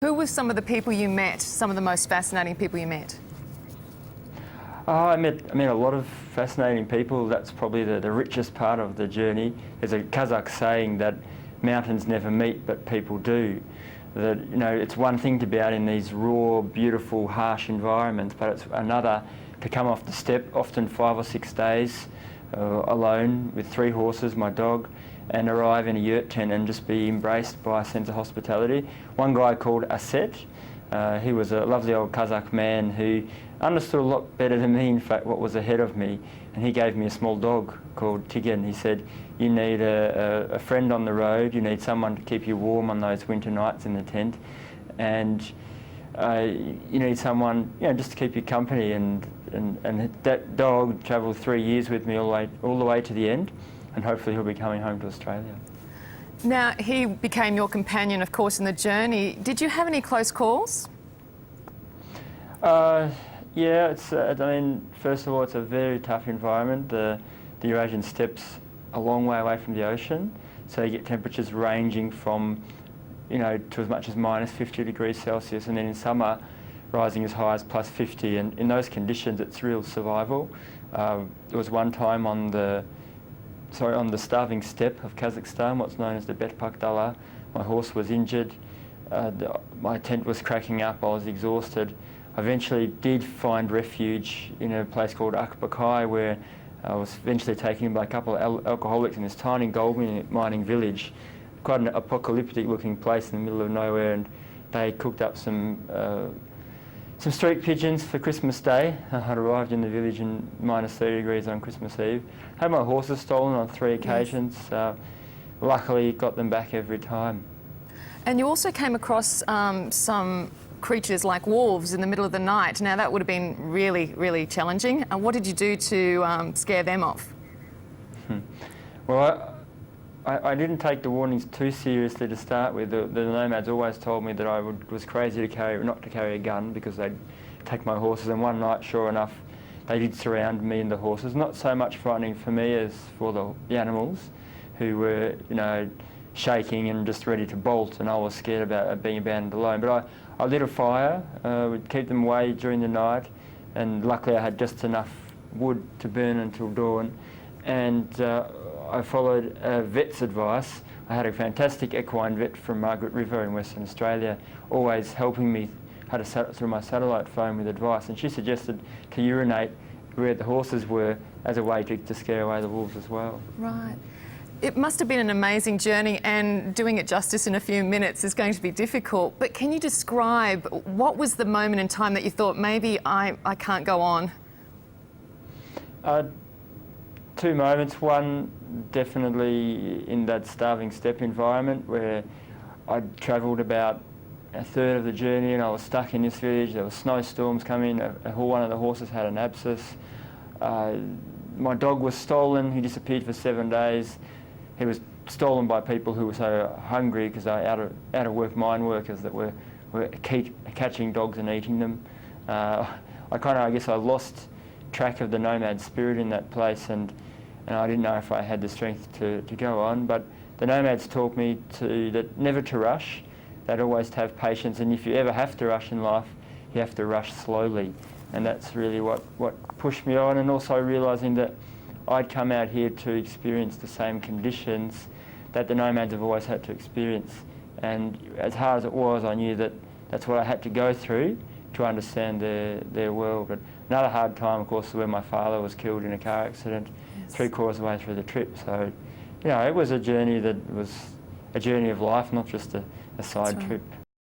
Who were some of the people you met, some of the most fascinating people you met? I met a lot of fascinating people. That's probably the richest part of the journey. There's a Kazakh saying that mountains never meet, but people do. That, you know, it's one thing to be out in these raw, beautiful, harsh environments, but it's another to come off the steppe, often 5 or 6 days, alone with 3 horses, my dog, and arrive in a yurt tent and just be embraced by a sense of hospitality. One guy called Aset, he was a lovely old Kazakh man who understood a lot better than me, in fact, what was ahead of me, and he gave me a small dog called Tigan. He said, you need a friend on the road, you need someone to keep you warm on those winter nights in the tent, and you need someone, you know, just to keep you company. And that dog travelled 3 years with me all the way to the end, and hopefully he'll be coming home to Australia. Now, he became your companion, of course, in the journey. Did you have any close calls? Yeah, it's, I mean, first of all, it's a very tough environment. The Eurasian steppes a long way away from the ocean, so you get temperatures ranging from, you know, to as much as minus 50 degrees Celsius, and then in summer rising as high as plus 50. And in those conditions, it's real survival. There was one time on the starving steppe of Kazakhstan, what's known as the Betpak Dala. My horse was injured, my tent was cracking up, I was exhausted. I eventually did find refuge in a place called Akbakai, where I was eventually taken by a couple of alcoholics in this tiny gold mining village, quite an apocalyptic looking place in the middle of nowhere, and they cooked up some street pigeons for Christmas Day. I'd arrived in the village in minus 30 degrees on Christmas Eve. Had my horses stolen on 3 occasions. Yes. Luckily got them back every time. And you also came across some creatures like wolves in the middle of the night. Now, that would have been really, really challenging. What did you do to scare them off? Well, I didn't take the warnings too seriously to start with. The nomads always told me that I was crazy not to carry a gun, because they'd take my horses, and one night, sure enough, they did surround me and the horses. Not so much frightening for me as for the animals, who were, you know, shaking and just ready to bolt, and I was scared about being abandoned alone. But I lit a fire, would keep them away during the night, and luckily I had just enough wood to burn until dawn. And I followed a vet's advice. I had a fantastic equine vet from Margaret River in Western Australia, always helping me through my satellite phone with advice, and she suggested to urinate where the horses were as a way to scare away the wolves as well. Right. It must have been an amazing journey, and doing it justice in a few minutes is going to be difficult. But can you describe what was the moment in time that you thought, maybe I can't go on? 2 moments. One, definitely in that starving steppe environment, where I'd travelled about a third of the journey and I was stuck in this village. There were snowstorms coming. One of the horses had an abscess. My dog was stolen. He disappeared for 7 days. He was stolen by people who were so hungry, because they were out of work mine workers that were catching dogs and eating them. I guess I lost track of the nomad spirit in that place, and I didn't know if I had the strength to go on. But the nomads taught me that never to rush. They'd always have patience, and if you ever have to rush in life, you have to rush slowly. And that's really what pushed me on, and also realising that I'd come out here to experience the same conditions that the nomads have always had to experience. And as hard as it was, I knew that that's what I had to go through to understand their world. But another hard time, of course, is where my father was killed in a car accident, yes, 3/4 of the way through the trip. So, you know, it was a journey that was a journey of life, not just a side trip.